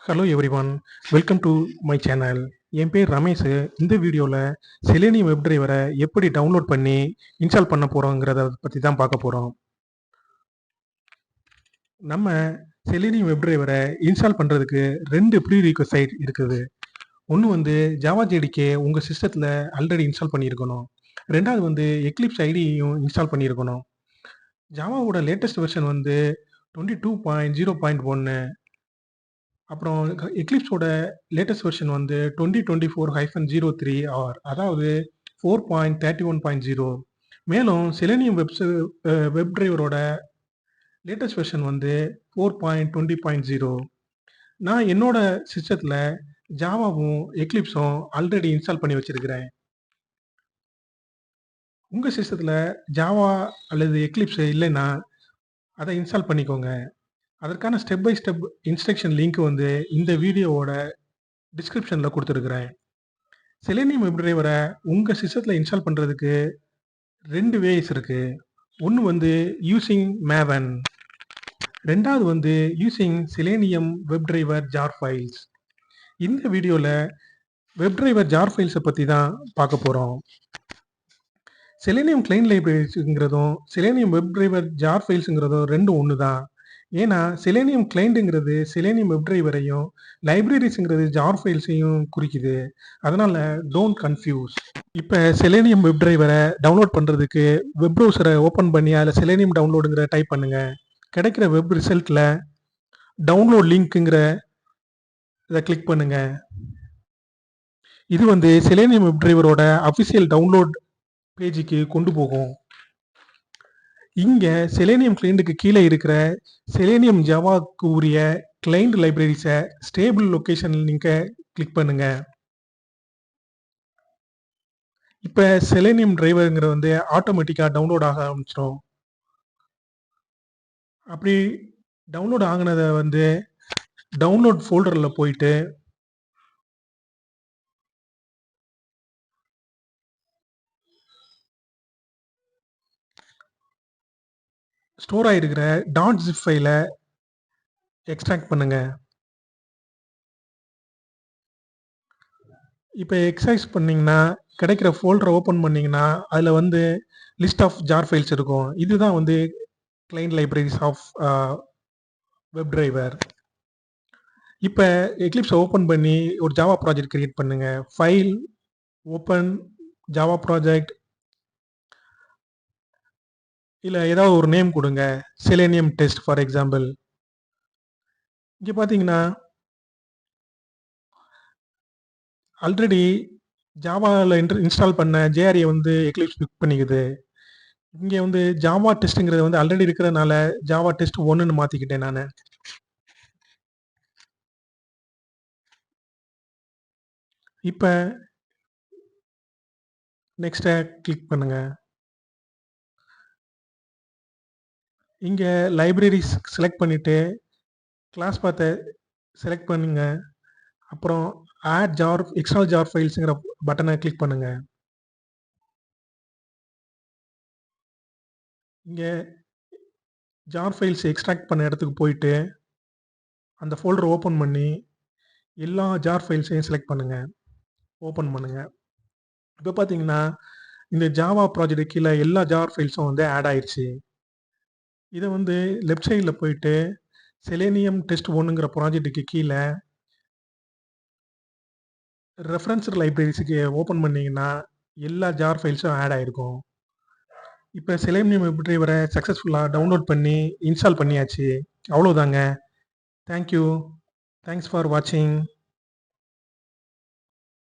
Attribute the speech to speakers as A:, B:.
A: Hello everyone, welcome to my channel. என் பேர் ரமேஷ். இந்த வீடியோவில் செலேனியம் வெப் டிரைவரை எப்படி டவுன்லோட் பண்ணி இன்ஸ்டால் பண்ண போகிறோங்கிறத பற்றி தான் பார்க்க போகிறோம். நம்ம செலேனியம் வெப் டிரைவரை இன்ஸ்டால் பண்ணுறதுக்கு ரெண்டு ப்ரீ ரிக்வசைட் இருக்குது. ஒன்று வந்து ஜாவா ஜேடிகே உங்கள் சிஸ்டத்தில் ஆல்ரெடி இன்ஸ்டால் பண்ணியிருக்கணும். ரெண்டாவது வந்து எக்லிப்ஸ் ஐடியையும் இன்ஸ்டால் பண்ணியிருக்கணும். ஜாவாவோட லேட்டஸ்ட் வெர்ஷன் வந்து 22.0.1. அப்புறம் எக்லிப்ஸோட லேட்டஸ்ட் வெர்ஷன் வந்து 2024-03 ஆர், அதாவது 4.31.0. மேலும் செலேனியம் வெப் டிரைவரோட லேட்டஸ்ட் வெர்ஷன் வந்து 4.20.0. நான் என்னோட சிஸ்டத்தில் ஜாவாவும் எக்லிப்ஸும் ஆல்ரெடி இன்ஸ்டால் பண்ணி வச்சிருக்கிறேன். உங்கள் சிஸ்டத்தில் ஜாவா அல்லது எக்லிப்ஸ் இல்லைன்னா அதை இன்ஸ்டால் பண்ணிக்கோங்க. அதற்கான step by step instruction link வந்து இந்த வீடியோவோட டிஸ்கிரிப்ஷனில் கொடுத்துருக்குறேன். செலேனியம் வெப் டிரைவரை உங்கள் சிஸ்டத்தில் இன்ஸ்டால் பண்ணுறதுக்கு ரெண்டு வேஸ் இருக்குது. ஒன்று வந்து யூஸிங் மேவன், ரெண்டாவது வந்து using Selenium web driver jar files. இந்த வீடியோவில் வெப் டிரைவர் ஜார் ஃபைல்ஸை பற்றி தான் பார்க்க போகிறோம். செலேனியம் கிளைண்ட் லைப்ரரிஸுங்கிறதும் செலேனியம் வெப் டிரைவர் ஜார் ஃபைல்ஸுங்கிறதும் ரெண்டும் ஒன்று தான். ஏன்னா செலேனியம் கிளைண்ட்டுங்கிறது செலேனியம் வெப் டிரைவரையும், லைப்ரரிஸுங்கிறது ஜார் ஃபைல்ஸையும் குறிக்குது. அதனால் டோன்ட் கன்ஃபியூஸ். இப்போ செலேனியம் வெப் டிரைவரை டவுன்லோட் பண்ணுறதுக்கு வெப் ப்ரௌசரை ஓப்பன் பண்ணி அதில் செலேனியம் டவுன்லோடுங்கிற டைப் பண்ணுங்கள். கிடைக்கிற வெப் ரிசல்ட்டில் டவுன்லோட் லிங்க்குங்கிற இதை கிளிக் பண்ணுங்கள். இது வந்து செலேனியம் வெப் டிரைவரோட அஃபிஷியல் டவுன்லோட் பேஜுக்கு கொண்டு போகும். இங்கே செலேனியம் கிளைண்ட்டுக்கு கீழே இருக்கிற செலேனியம் ஜாவாக்கு உரிய கிளைண்ட் லைப்ரரிஸை ஸ்டேபிள் லொக்கேஷன் லிங்கை கிளிக் பண்ணுங்க. இப்போ செலேனியம் டிரைவருங்கிற வந்து ஆட்டோமேட்டிக்காக டவுன்லோட் ஆக ஆரம்பிச்சிடும். அப்படி டவுன்லோட் ஆகினதை வந்து டவுன்லோட் ஃபோல்டரில் போயிட்டு ஸ்டோர் ஆகிருக்கிற .zip ஃபைலை எக்ஸ்ட்ராக்ட் பண்ணுங்க. இப்போ எக்ஸ்ட்ராக்ட் பண்ணிங்கன்னா கிடைக்கிற ஃபோல்டரை ஓப்பன் பண்ணிங்கன்னா அதில் வந்து லிஸ்ட் ஆஃப் ஜார் ஃபைல்ஸ் இருக்கும். இதுதான் வந்து client libraries of web driver. இப்போ எக்லிப்ஸை ஓப்பன் பண்ணி ஒரு ஜாவா ப்ராஜெக்ட் கிரியேட் பண்ணுங்க. ஃபைல், ஓப்பன், ஜாவா ப்ராஜெக்ட், இல்லை ஏதாவது ஒரு நேம் கொடுங்க. Selenium test for example. இங்கே பார்த்தீங்கன்னா ஆல்ரெடி ஜாவாவில் இன்ஸ்டால் பண்ண ஜேஆர்ஏ வந்து எக்லிப்ஸ் பிக் பண்ணிக்குது. இங்கே வந்து ஜாவா டெஸ்ட்டுங்கிறது வந்து ஆல்ரெடி இருக்கிறதுனால ஜாவா டெஸ்ட் 1ன்னு மாற்றிக்கிட்டேன் நான். இப்போ நெக்ஸ்ட்டை கிளிக் பண்ணுங்க. இங்கே லைப்ரரிஸ் செலக்ட் பண்ணிவிட்டு கிளாஸ் பாத்தை செலக்ட் பண்ணுங்க. அப்புறம் ஆட் ஜார் எக்ஸ்டர்னல் ஜார் ஃபைல்ஸுங்கிற பட்டனை கிளிக் பண்ணுங்க. இங்கே ஜார் ஃபைல்ஸ் எக்ஸ்ட்ராக்ட் பண்ண இடத்துக்கு போயிட்டு அந்த ஃபோல்டர் ஓப்பன் பண்ணி எல்லா ஜார் ஃபைல்ஸையும் செலக்ட் பண்ணுங்க, ஓப்பன் பண்ணுங்க. இப்போ பார்த்தீங்கன்னா இந்த ஜாவா ப்ராஜெக்ட் கீழே எல்லா ஜார் ஃபைல்ஸும் வந்து ஆட் ஆயிடுச்சு. இதை வந்து லெஃப்ட் சைடில் போயிட்டு செலேனியம் டெஸ்ட் 1ங்கிற ப்ராஜெக்ட்டுக்கு கீழே ரெஃபரன்ஸ் லைப்ரரிஸுக்கு ஓப்பன் பண்ணிங்கன்னா எல்லா ஜார் ஃபைல்ஸும் ஆட் ஆகிருக்கும். இப்போ செலேனியம் வெப் டிரைவரை சக்ஸஸ்ஃபுல்லாக டவுன்லோட் பண்ணி இன்ஸ்டால் பண்ணியாச்சு. அவ்வளோதாங்க. தேங்க்யூ. தேங்க்ஸ் ஃபார் வாட்சிங்.